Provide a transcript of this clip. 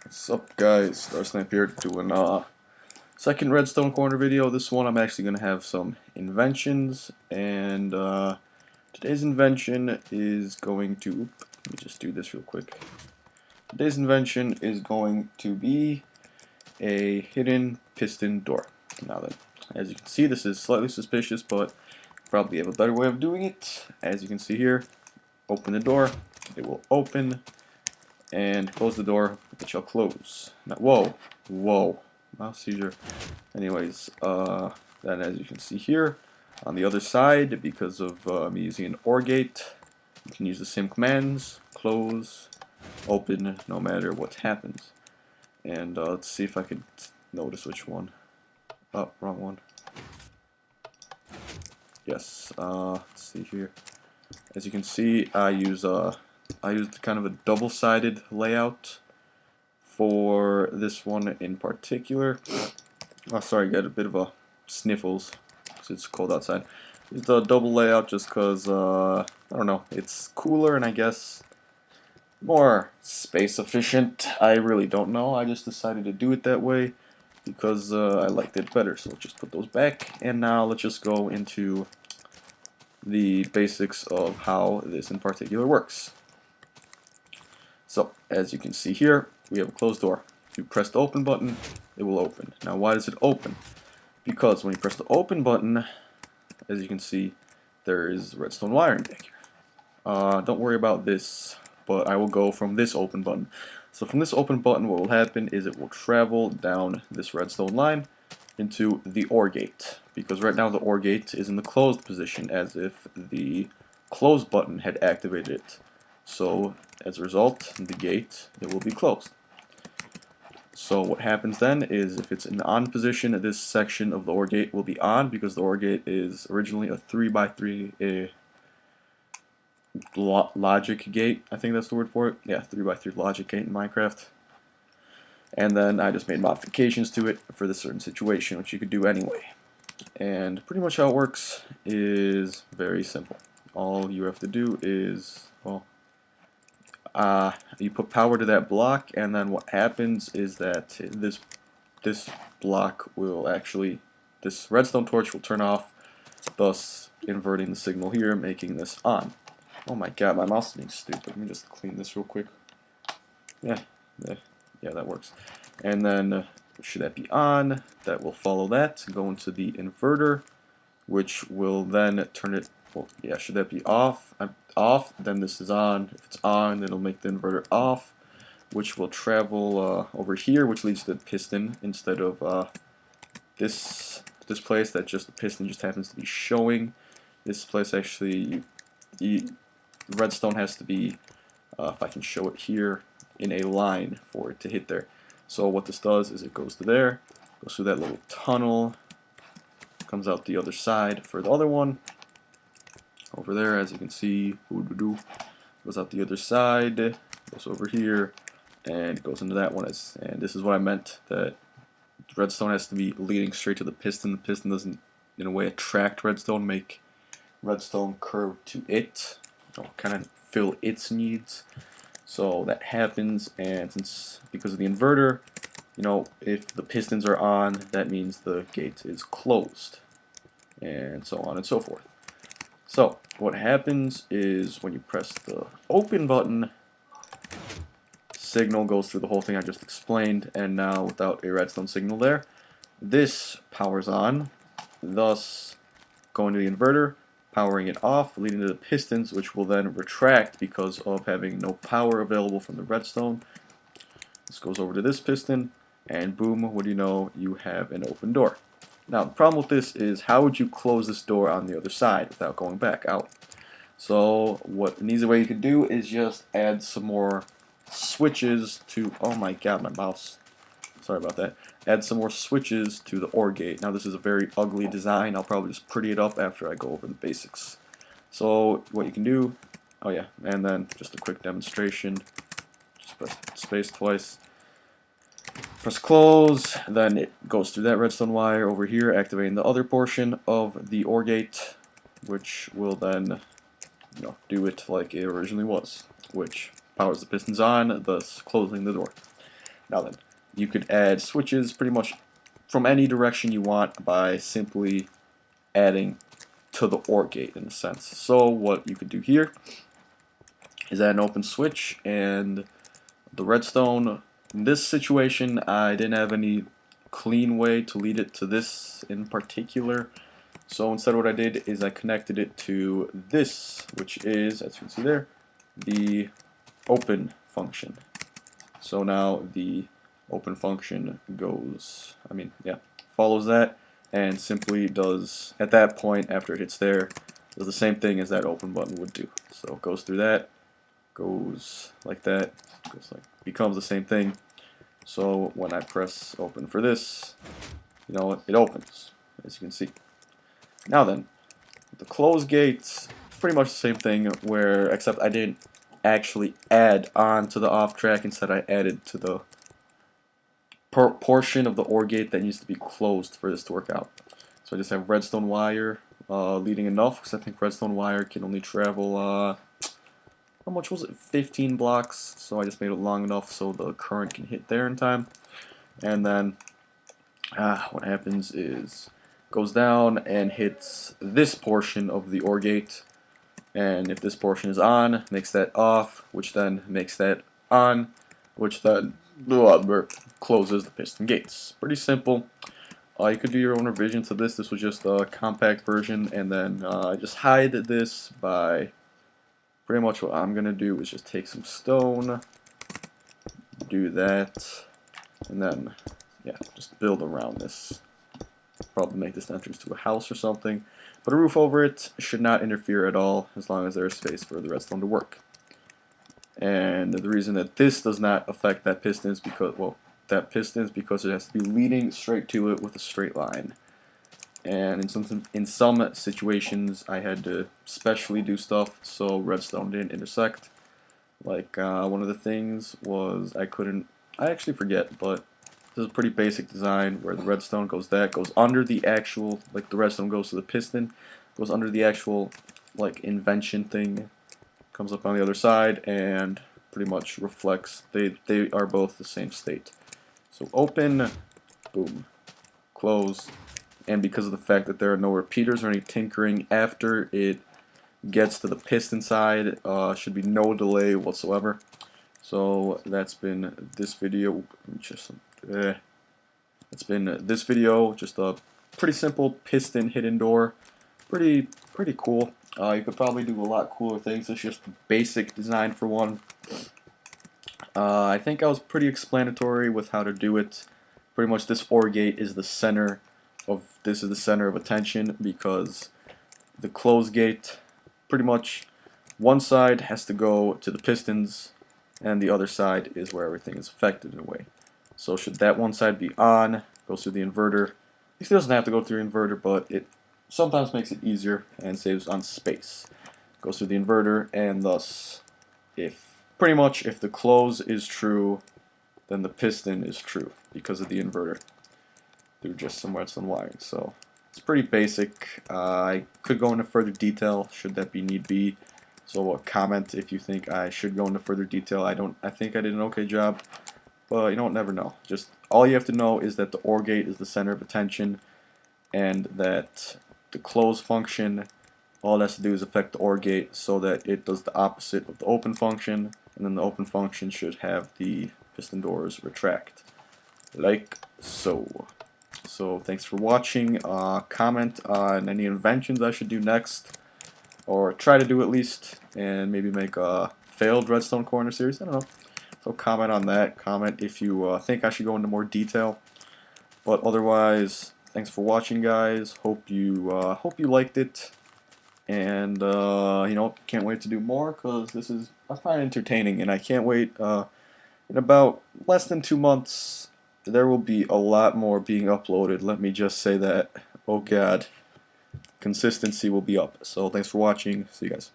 What's up, guys? Starsnipe here doing second redstone corner video. This one I'm actually gonna have some inventions, and today's invention is going to let me just do this real quick. Today's invention is going to be a hidden piston door. Now that, as you can see, this is slightly suspicious, but probably have a better way of doing it. As you can see here, open the door, it will open, and close the door, it shall close. Now, whoa, mouse seizure. Anyways, then as you can see here, on the other side, because of me using an OR gate, you can use the same commands, close, open, no matter what happens. And let's see if I can notice which one. Oh, wrong one. Yes, let's see here. As you can see, I used kind of a double-sided layout for this one in particular. Oh, sorry, got a bit of a sniffles because it's cold outside. It's a double layout just because, I don't know, it's cooler and I guess more space efficient. I really don't know. I just decided to do it that way because I liked it better. So let's just put those back, and now let's just go into the basics of how this in particular works. So, as you can see here, we have a closed door. If you press the open button, it will open. Now, why does it open? Because when you press the open button, as you can see, there is redstone wiring back here. Don't worry about this, but I will go from this open button. So from this open button, what will happen is it will travel down this redstone line into the OR gate. Because right now the OR gate is in the closed position, as if the close button had activated it. So, as a result, the gate, it will be closed. So what happens then is if it's in the on position, this section of the OR gate will be on because the OR gate is originally a 3x3 logic gate. I think that's the word for it. Yeah, 3x3 logic gate in Minecraft. And then I just made modifications to it for this certain situation, which you could do anyway. And pretty much how it works is very simple. All you have to do is, well, you put power to that block, and then what happens is that this block will actually, this redstone torch will turn off, thus inverting the signal here, making this on. Oh my god, my mouse is being stupid. Let me just clean this real quick. Yeah, that works. And then should that be on, that will follow that, go into the inverter, which will then turn it. Well, yeah, should that be off? Off, then this is on. If it's on, it'll make the inverter off, which will travel over here, which leads to the piston instead of this place that just the piston just happens to be showing. This place actually, redstone has to be, if I can show it here, in a line for it to hit there. So what this does is it goes to there, goes through that little tunnel, comes out the other side for the other one. Over there, as you can see, goes out the other side, goes over here, and goes into that one. And this is what I meant, that redstone has to be leading straight to the piston. The piston doesn't, in a way, attract redstone, make redstone curve to it, kind of fill its needs. So that happens, and since because of the inverter, if the pistons are on, that means the gate is closed, and so on and so forth. So what happens is when you press the open button, signal goes through the whole thing I just explained, and now without a redstone signal there, this powers on, thus going to the inverter, powering it off, leading to the pistons, which will then retract because of having no power available from the redstone. This goes over to this piston, and boom, what do you know, you have an open door. Now, the problem with this is, how would you close this door on the other side without going back out? So, an easy way you could do is just add some more switches to, oh my god, my mouse. Sorry about that. Add some more switches to the OR gate. Now, this is a very ugly design. I'll probably just pretty it up after I go over the basics. So, what you can do, oh yeah, and then just a quick demonstration. Just press space twice. Press close, then it goes through that redstone wire over here, activating the other portion of the OR gate, which will then, do it like it originally was, which powers the pistons on, thus closing the door. Now then, you could add switches pretty much from any direction you want by simply adding to the OR gate in a sense. So what you could do here is add an open switch, and the redstone, in this situation I didn't have any clean way to lead it to this in particular, so instead what I did is I connected it to this, which is, as you can see there, the open function. So now the open function goes, follows that, and simply does, at that point after it hits there, does the same thing as that open button would do. So it goes through that, goes like that, becomes the same thing. So when I press open for this, it opens, as you can see. Now then, the close gate's pretty much the same thing, except I didn't actually add on to the off track. Instead I added to the portion of the OR gate that needs to be closed for this to work out. So I just have redstone wire leading enough, because I think redstone wire can only travel, how much was it, 15 blocks, so I just made it long enough so the current can hit there in time. And then what happens is goes down and hits this portion of the OR gate, and if this portion is on, makes that off, which then makes that on, which then closes the piston gates. Pretty simple. You could do your own revision to this. This was just a compact version, and then just hide this by pretty much what I'm gonna do is just take some stone, do that, and then just build around this. Probably make this entrance to a house or something, but a roof over it should not interfere at all as long as there is space for the redstone to work. And the reason that this does not affect that piston is because, because it has to be leading straight to it with a straight line. And in some situations I had to specially do stuff so redstone didn't intersect. Like one of the things was I actually forget, but this is a pretty basic design where the redstone goes under the actual, the redstone goes to the piston, goes under the actual invention thing, comes up on the other side, and pretty much reflects, they are both the same state. So open, boom, close, and because of the fact that there are no repeaters or any tinkering after it gets to the piston side, should be no delay whatsoever. So that's been this video. It's been this video, just a pretty simple piston hidden door. Pretty cool. You could probably do a lot cooler things. It's just a basic design for one. I think I was pretty explanatory with how to do it. Pretty much this OR gate is the center of attention, because the close gate, pretty much one side has to go to the pistons and the other side is where everything is affected in a way. So should that one side be on, goes through the inverter. It doesn't have to go through the inverter, but it sometimes makes it easier and saves on space. Goes through the inverter, and thus pretty much if the close is true, then the piston is true because of the inverter through just some redstone wiring. So it's pretty basic. I could go into further detail should that be need be. So comment if you think I should go into further detail. I think I did an okay job, but never know. Just all you have to know is that the OR gate is the center of attention, and that the close function, all it has to do is affect the OR gate so that it does the opposite of the open function, and then the open function should have the piston doors retract, like so. So thanks for watching. Comment on any inventions I should do next, or try to do at least, and maybe make a failed redstone corner series. I don't know. So comment on that. Comment if you think I should go into more detail. But otherwise, thanks for watching, guys. Hope you liked it, and can't wait to do more, because I find it entertaining, and I can't wait. In about less than 2 months, there will be a lot more being uploaded. Let me just say that. Oh God, consistency will be up. So thanks for watching. See you guys.